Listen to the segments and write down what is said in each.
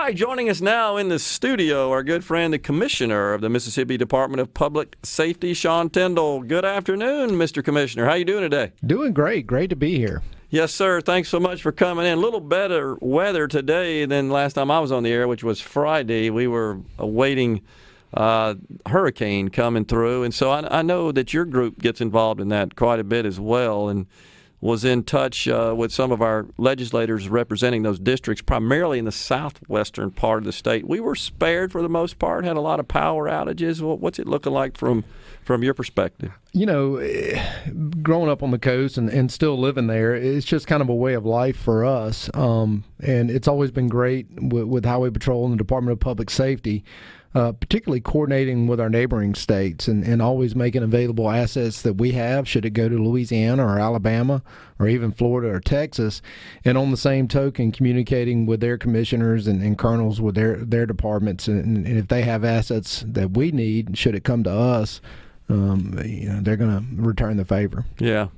right, joining us now in the studio, our good friend, the Commissioner of the Mississippi Department of Public Safety, Sean Tindell. Good afternoon, Mr. Commissioner. How you doing today? Doing great. Great to be here. Yes, sir. Thanks so much for coming in. A little better weather today than last time I was on the air, which was Friday. We were awaiting hurricane coming through, and so I know that your group gets involved in that quite a bit as well, and was in touch with some of our legislators representing those districts, primarily in the southwestern part of the state. We were spared for the most part, had a lot of power outages. What's it looking like from your perspective? You know, growing up on the coast and still living there, it's just kind of a way of life for us. And it's always been great with Highway Patrol and the Department of Public Safety, particularly coordinating with our neighboring states and always making available assets that we have, should it go to Louisiana or Alabama or even Florida or Texas, and on the same token communicating with their commissioners and colonels with their departments, and if they have assets that we need, should it come to us, they're going to return the favor. Yeah.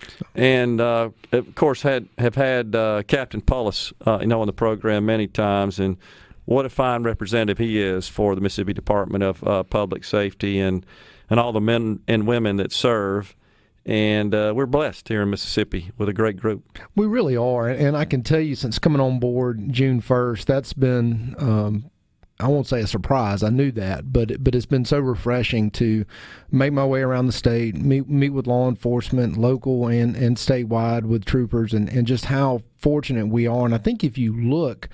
So. And, of course, have had Captain Pullis, on the program many times, and what a fine representative he is for the Mississippi Department of Public Safety and all the men and women that serve. And we're blessed here in Mississippi with a great group. We really are. And I can tell you, since coming on board June 1st, that's been, I won't say a surprise. I knew that. But it's been so refreshing to make my way around the state, meet with law enforcement, local and statewide, with troopers, and just how fortunate we are. And I think if you look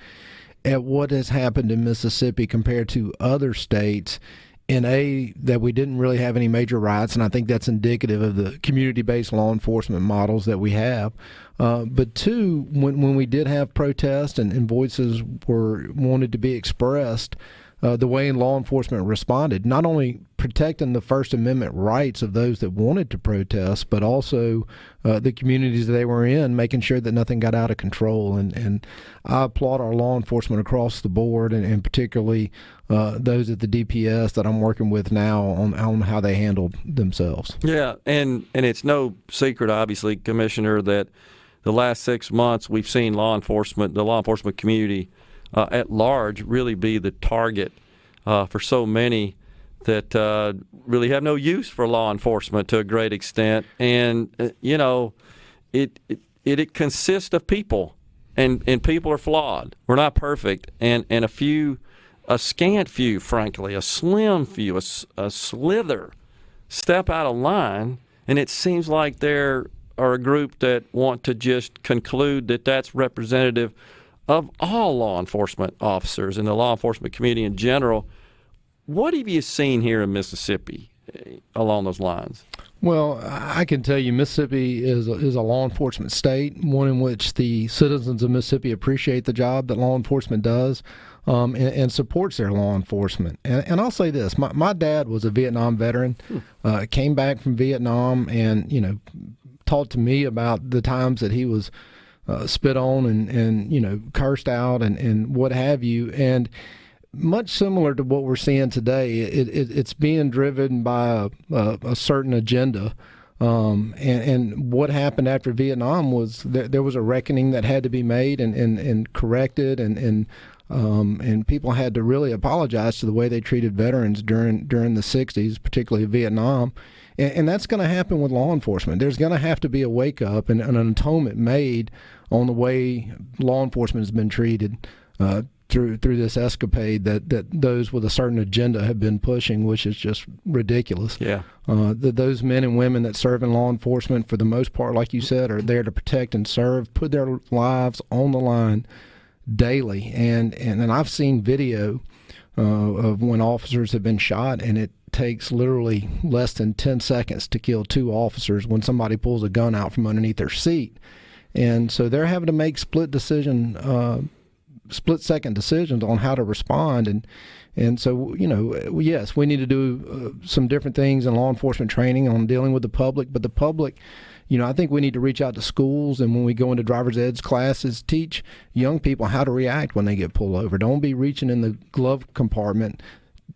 at what has happened in Mississippi compared to other states, that we didn't really have any major riots, and I think that's indicative of the community-based law enforcement models that we have. But two, when we did have protests and voices wanted to be expressed, the way law enforcement responded, not only protecting the First Amendment rights of those that wanted to protest, but also the communities that they were in, making sure that nothing got out of control. And I applaud our law enforcement across the board, and particularly those at the DPS that I'm working with now on how they handled themselves. Yeah, and it's no secret, obviously, Commissioner, that the last 6 months we've seen the law enforcement community at large really be the target for so many that really have no use for law enforcement to a great extent. And, it consists of people, and people are flawed. We're not perfect. And a scant few, frankly, a slim few, a slither step out of line, and it seems like there are a group that want to just conclude that that's representative of all law enforcement officers and the law enforcement community in general. What have you seen here in Mississippi along those lines? Well, I can tell you Mississippi is a law enforcement state, one in which the citizens of Mississippi appreciate the job that law enforcement does and supports their law enforcement. And I'll say this, my dad was a Vietnam veteran, came back from Vietnam and, talked to me about the times that he was spit on and cursed out and what have you. And much similar to what we're seeing today, it's being driven by a certain agenda. And what happened after Vietnam was there was a reckoning that had to be made and corrected, and people had to really apologize to the way they treated veterans during the 60s, particularly Vietnam. And that's going to happen with law enforcement. There's going to have to be a wake-up and an atonement made on the way law enforcement has been treated through this escapade that those with a certain agenda have been pushing, which is just ridiculous. Yeah. Those men and women that serve in law enforcement, for the most part, like you said, are there to protect and serve, put their lives on the line daily. And I've seen video of when officers have been shot, and it takes literally less than 10 seconds to kill 2 officers when somebody pulls a gun out from underneath their seat. And so they're having to make split-second decisions on how to respond. And so, yes, we need to do some different things in law enforcement training on dealing with the public. But the public, I think we need to reach out to schools, and when we go into driver's ed classes, teach young people how to react when they get pulled over. Don't be reaching in the glove compartment.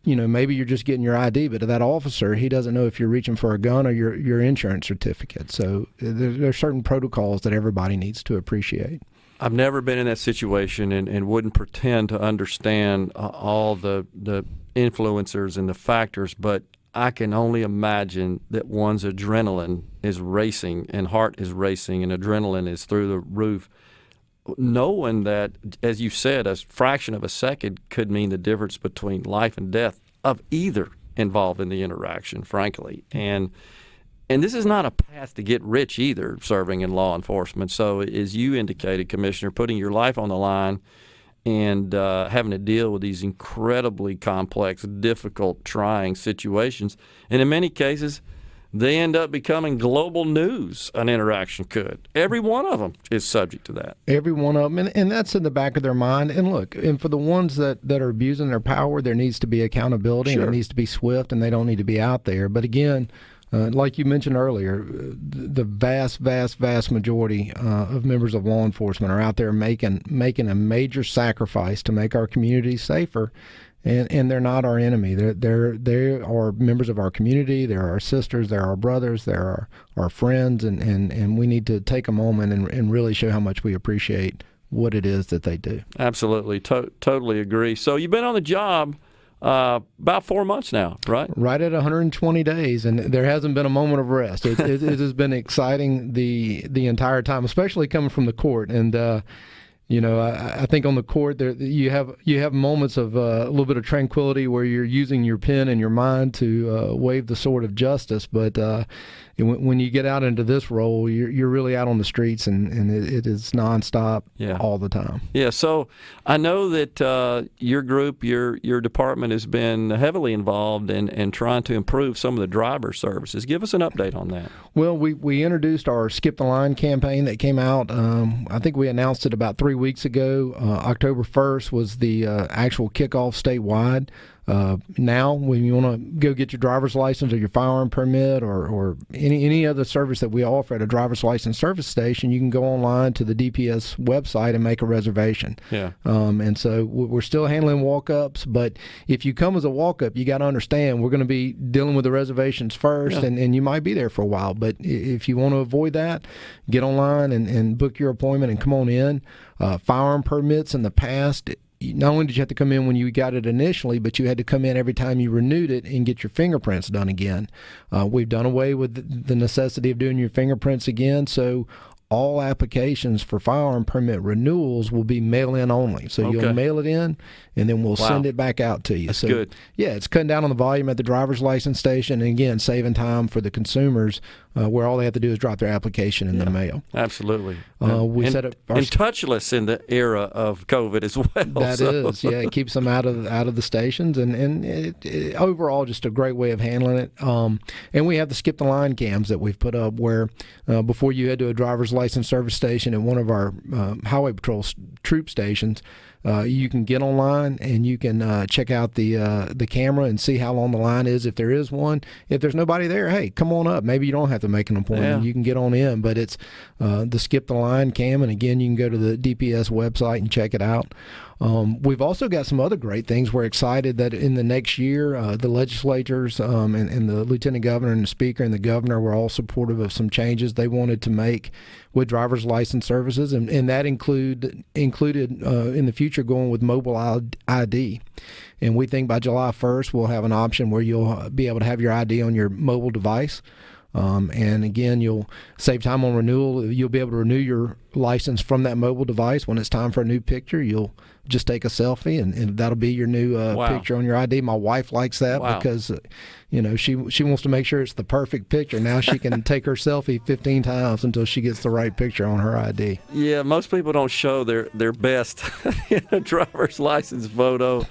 Maybe you're just getting your ID, but to that officer, he doesn't know if you're reaching for a gun or your insurance certificate. So there are certain protocols that everybody needs to appreciate. I've never been in that situation and wouldn't pretend to understand all the influencers and the factors, but I can only imagine that one's adrenaline is racing and heart is racing and adrenaline is through the roof, knowing that, as you said, a fraction of a second could mean the difference between life and death of either involved in the interaction, frankly. And this is not a path to get rich either, serving in law enforcement. So as you indicated, Commissioner, putting your life on the line and having to deal with these incredibly complex, difficult, trying situations. And in many cases, they end up becoming global news, an interaction could. Every one of them is subject to that. Every one of them. And that's in the back of their mind. And look, and for the ones that are abusing their power, there needs to be accountability. Sure. And it needs to be swift, and they don't need to be out there. But again, like you mentioned earlier, the vast majority of members of law enforcement are out there making a major sacrifice to make our communities safer, and they're not our enemy. They are members of our community. They're our sisters. They're our brothers. They're our friends, and we need to take a moment and really show how much we appreciate what it is that they do. Absolutely, totally agree. So you've been on the job about 4 months now, right? Right at 120 days, and there hasn't been a moment of rest. It has been exciting the entire time, especially coming from the court. And I think on the court there you have moments of a little bit of tranquility where you're using your pen and your mind to wave the sword of justice. But when you get out into this role, you're really out on the streets, and it is nonstop all the time. Yeah. So I know that your group, your department has been heavily involved in trying to improve some of the driver services. Give us an update on that. Well, we introduced our Skip the Line campaign that came out. I think we announced it about 3 weeks ago. October 1st was the actual kickoff statewide. Now, when you want to go get your driver's license or your firearm permit or any other service that we offer at a driver's license service station, you can go online to the DPS website and make a reservation. Yeah. And so we're still handling walk-ups, but if you come as a walk-up, you got to understand we're going to be dealing with the reservations first, and you might be there for a while. But if you want to avoid that, get online and book your appointment and come on in. Firearm permits in the past, not only did you have to come in when you got it initially, but you had to come in every time you renewed it and get your fingerprints done again. We've done away with the necessity of doing your fingerprints again, so all applications for firearm permit renewals will be mail-in only. So you'll mail it in, and then we'll send it back out to you. That's good. Yeah, it's cutting down on the volume at the driver's license station, and again, saving time for the consumers where all they have to do is drop their application in the mail. Absolutely. We set up and touchless in the era of COVID as well. That is, it keeps them out of the stations, and it overall just a great way of handling it. And we have the Skip the Line cams that we've put up where before you head to a driver's license service station at one of our highway patrol troop stations, you can get online and you can check out the camera and see how long the line is, if there is one. If there's nobody there, hey, come on up. Maybe you don't have to make an appointment. You can get on in, but it's the Skip the Line cam, and again, you can go to the DPS website and check it out. We've also got some other great things. We're excited that in the next year, the legislators and the lieutenant governor and the speaker and the governor were all supportive of some changes they wanted to make with driver's license services, and that included in the future going with mobile ID. And we think by July 1st, we'll have an option where you'll be able to have your ID on your mobile device. And again, you'll save time on renewal. You'll be able to renew your license from that mobile device. When it's time for a new picture, you'll just take a selfie, and that'll be your new picture on your ID. My wife likes that because, she wants to make sure it's the perfect picture. Now she can take her selfie 15 times until she gets the right picture on her ID. Yeah, most people don't show their best driver's license photo.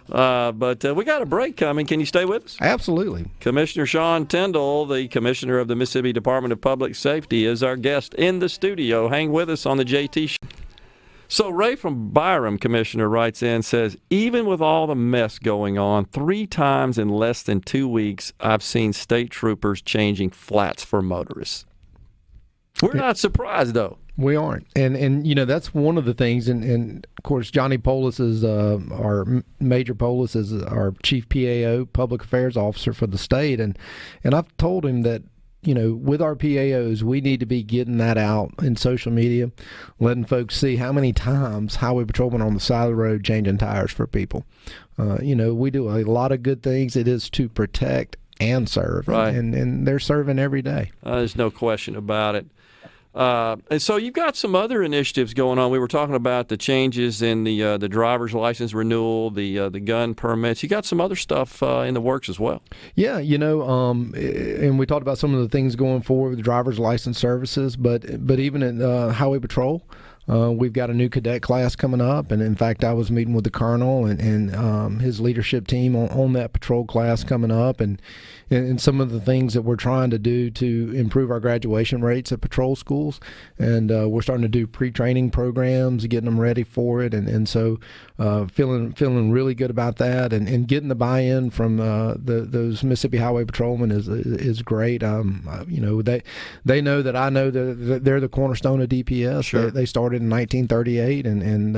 But we got a break coming. Can you stay with us? Absolutely. Commissioner Sean Tindell, the Commissioner of the Mississippi Department of Public Safety, is our guest in the studio. Hang with us on the JT Show. So Ray from Byram, Commissioner, writes in, says, even with all the mess going on, 3 times in less than 2 weeks, I've seen state troopers changing flats for motorists. We're not surprised, though. We aren't. And that's one of the things. And of course, Johnny Polis is our Major Polis is our chief PAO, public affairs officer for the state. And I've told him that with our PAOs, we need to be getting that out in social media, letting folks see how many times highway patrolmen on the side of the road changing tires for people. We do a lot of good things. It is to protect and serve, right. and they're serving every day. There's no question about it. And so you've got some other initiatives going on. We were talking about the changes in the driver's license renewal, the gun permits. You got some other stuff in the works as well. Yeah, and we talked about some of the things going forward with the driver's license services, but even in Highway Patrol, we've got a new cadet class coming up, and in fact, I was meeting with the colonel and his leadership team on that patrol class coming up, and some of the things that we're trying to do to improve our graduation rates at patrol schools, and we're starting to do pre-training programs, getting them ready for it, and so feeling really good about that, and getting the buy-in from those Mississippi Highway Patrolmen is great. They know that I know that they're the cornerstone of DPS. Sure. They started in 1938, and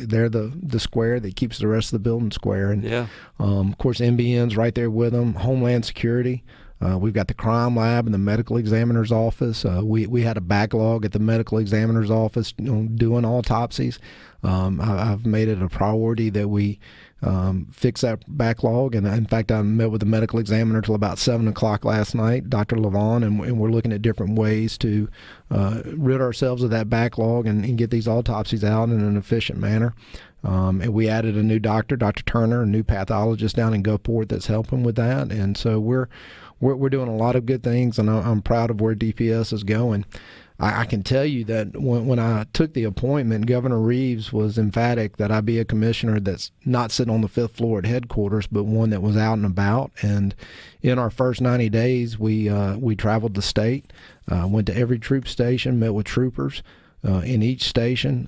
they're the square that keeps the rest of the building square. And yeah. Of course, MBN's right there with them. Homeland Security. We've got the crime lab and the medical examiner's office. We had a backlog at the medical examiner's office doing autopsies. I've made it a priority that we fix that backlog. And in fact, I met with the medical examiner till about 7 o'clock last night, Dr. Levon, and we're looking at different ways to rid ourselves of that backlog and get these autopsies out in an efficient manner. And we added a new doctor, Dr. Turner, a new pathologist down in Gulfport that's helping with that. And so we're doing a lot of good things, and I'm proud of where DPS is going. I can tell you that when I took the appointment, Governor Reeves was emphatic that I be a commissioner that's not sitting on the 5th floor at headquarters, but one that was out and about. And in our first 90 days, we traveled the state, went to every troop station, met with troopers in each station,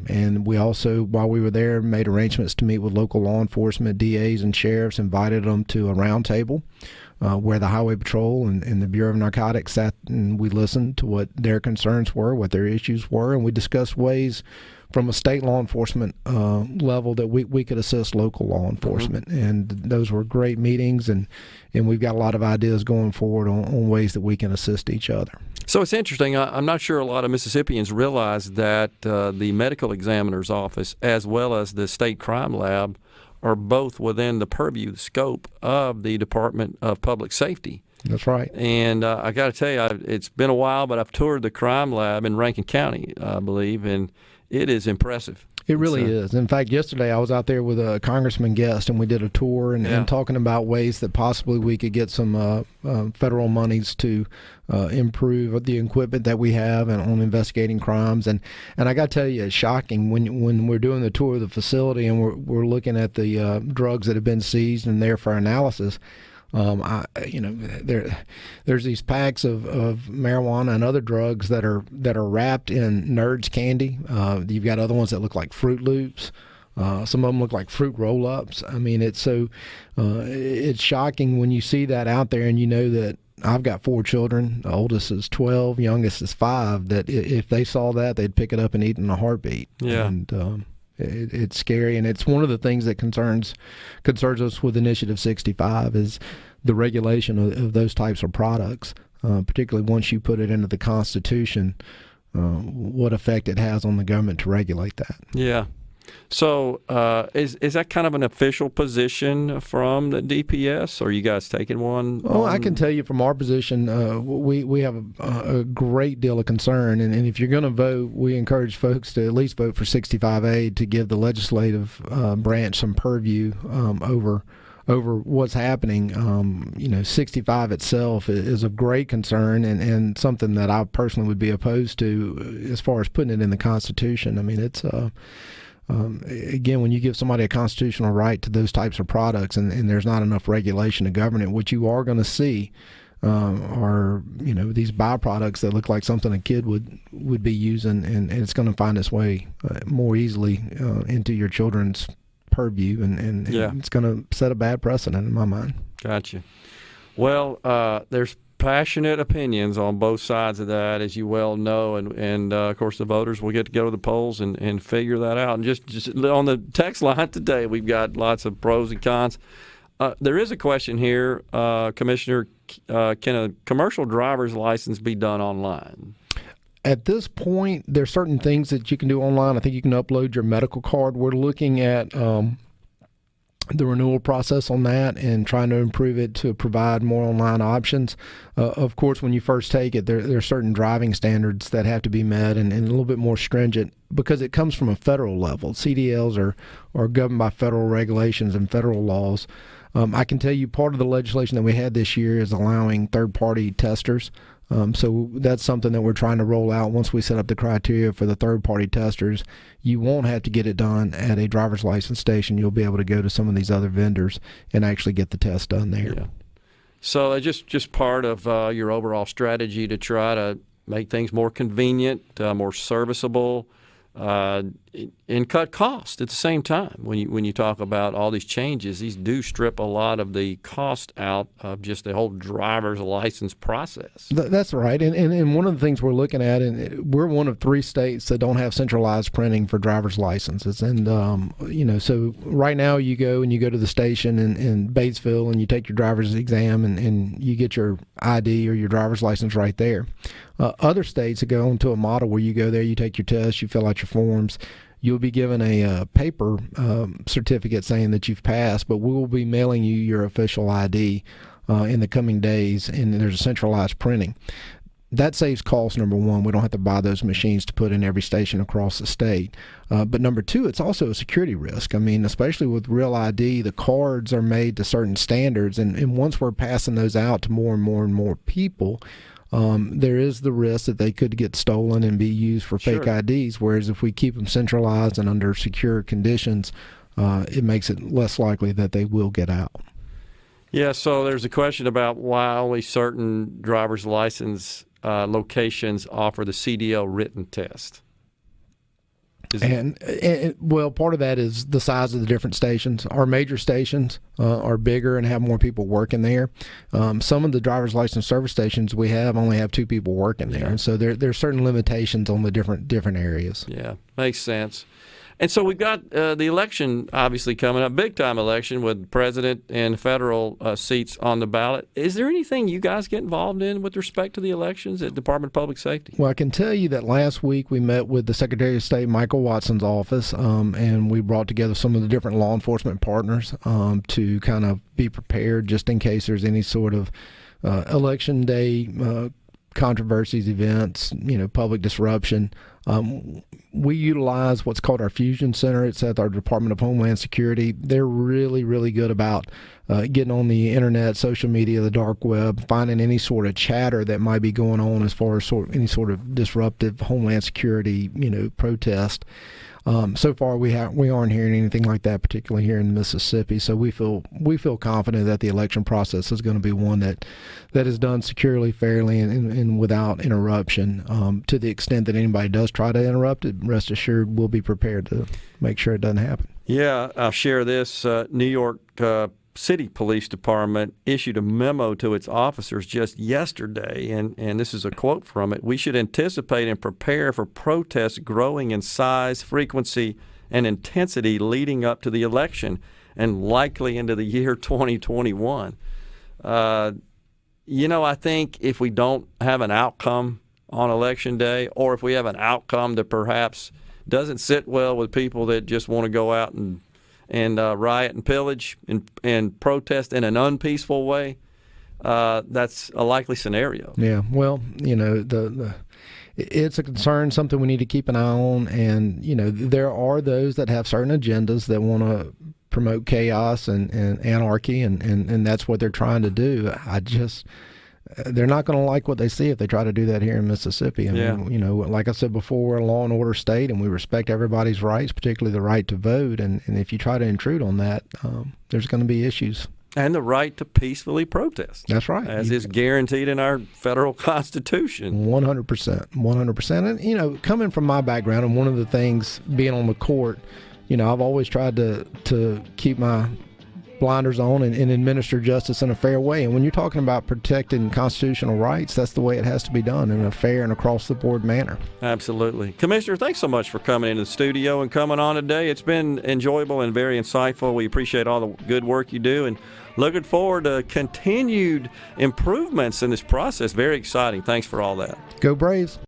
and we also, while we were there, made arrangements to meet with local law enforcement, DAs and sheriffs, invited them to a round table where the Highway Patrol and the Bureau of Narcotics sat, and we listened to what their concerns were, what their issues were, and we discussed ways from a state law enforcement level that we could assist local law enforcement. Mm-hmm. And those were great meetings, and we've got a lot of ideas going forward on ways that we can assist each other. So it's interesting. I'm not sure a lot of Mississippians realize that the medical examiner's office as well as the state crime lab are both within the purview scope of the Department of Public Safety. That's right. And I got to tell you, it's been a while, but I've toured the crime lab in Rankin County, I believe, and it is impressive. It really is. In fact, yesterday I was out there with a congressman guest, and we did a tour and talking about ways that possibly we could get some federal monies to improve the equipment that we have and on investigating crimes. And I got to tell you, it's shocking when we're doing the tour of the facility and we're looking at the drugs that have been seized and there for analysis. There's these packs of marijuana and other drugs that are wrapped in Nerds candy. You've got other ones that look like Fruit Loops. Some of them look like fruit roll-ups. I mean, it's shocking when you see that out there, and you know that I've got 4 children. The oldest is 12, youngest is 5. That if they saw that, they'd pick it up and eat it in a heartbeat. Yeah. And it's scary, and it's one of the things that concerns us with Initiative 65 is the regulation of those types of products, particularly once you put it into the Constitution, what effect it has on the government to regulate that. Yeah. So is that kind of an official position from the DPS, or are you guys taking one? Well, I can tell you from our position, we have a great deal of concern, and if you're going to vote, we encourage folks to at least vote for 65A to give the legislative branch some purview over what's happening. 65 itself is of great concern and something that I personally would be opposed to as far as putting it in the Constitution. I mean, it's again, when you give somebody a constitutional right to those types of products and there's not enough regulation to govern it, what you are going to see are these byproducts that look like something a kid would be using, and it's going to find its way more easily into your children's purview, and it's going to set a bad precedent in my mind. Gotcha. Well, there's passionate opinions on both sides of that, as you well know, and of course the voters will get to go to the polls and figure that out. And just on the text line today, we've got lots of pros and cons. there is a question here, Commissioner. Can a commercial driver's license be done online? At this point, there's certain things that you can do online. I think you can upload your medical card. We're looking at the renewal process on that and trying to improve it to provide more online options. Of course, when you first take it, there are certain driving standards that have to be met and a little bit more stringent because it comes from a federal level. CDLs are governed by federal regulations and federal laws. I can tell you part of the legislation that we had this year is allowing third-party testers. So that's something that we're trying to roll out. Once we set up the criteria for the third-party testers, you won't have to get it done at a driver's license station. You'll be able to go to some of these other vendors and actually get the test done there. Yeah. So just part of your overall strategy to try to make things more convenient, more serviceable, and cut cost at the same time. When you talk about all these changes, these do strip a lot of the cost out of just the whole driver's license process. That's right. And one of the things we're looking at, and we're one of 3 states that don't have centralized printing for driver's licenses. And, so right now you go to the station in Batesville and you take your driver's exam and you get your ID or your driver's license right there. Other states that go into a model where you go there, you take your test, you fill out your forms, you'll be given a paper certificate saying that you've passed, but we will be mailing you your official ID in the coming days, and there's a centralized printing. That saves cost, number one. We don't have to buy those machines to put in every station across the state. But number two, it's also a security risk. I mean, especially with Real ID, the cards are made to certain standards, and once we're passing those out to more and more and more people, there is the risk that they could get stolen and be used for fake IDs, whereas if we keep them centralized and under secure conditions, it makes it less likely that they will get out. Yeah, so there's a question about why only certain driver's license locations offer the CDL written test. And part of that is the size of the different stations. Our major stations are bigger and have more people working there. Some of the driver's license service stations we have only have 2 people working there, and so there's certain limitations on the different areas. Yeah, makes sense. And so we've got the election obviously coming up, big-time election with president and federal seats on the ballot. Is there anything you guys get involved in with respect to the elections at Department of Public Safety? Well, I can tell you that last week we met with the Secretary of State, Michael Watson's office, and we brought together some of the different law enforcement partners to kind of be prepared just in case there's any sort of election day controversies, events, public disruption. We utilize what's called our Fusion Center. It's at our Department of Homeland Security. They're really, really good about getting on the internet, social media, the dark web, finding any sort of chatter that might be going on as far as any sort of disruptive Homeland Security, protest. So far, we aren't hearing anything like that, particularly here in Mississippi. So we feel confident that the election process is going to be one that is done securely, fairly, and without interruption. To the extent that anybody does try to interrupt it, rest assured we'll be prepared to make sure it doesn't happen. Yeah, I'll share this. New York City Police Department issued a memo to its officers just yesterday, and this is a quote from it. "We should anticipate and prepare for protests growing in size, frequency, and intensity leading up to the election and likely into the year 2021. I think if we don't have an outcome on Election Day, or if we have an outcome that perhaps doesn't sit well with people that just want to go out and riot and pillage and protest in an unpeaceful way, that's a likely scenario. Yeah, well, it's a concern, something we need to keep an eye on, and there are those that have certain agendas that want to promote chaos and anarchy, and that's what they're trying to do. They're not going to like what they see if they try to do that here in Mississippi. I mean, like I said before, we're a law and order state, and we respect everybody's rights, particularly the right to vote. And if you try to intrude on that, there's going to be issues. And the right to peacefully protest. That's right. As is guaranteed in our federal Constitution. 100%. 100%. And, coming from my background, and one of the things being on the court, I've always tried to keep my blinders on and administer justice in a fair way. And when you're talking about protecting constitutional rights, that's the way it has to be done, in a fair and across-the-board manner. Absolutely. Commissioner, thanks so much for coming into the studio and coming on today. It's been enjoyable and very insightful. We appreciate all the good work you do, and looking forward to continued improvements in this process. Very exciting. Thanks for all that. Go Braves.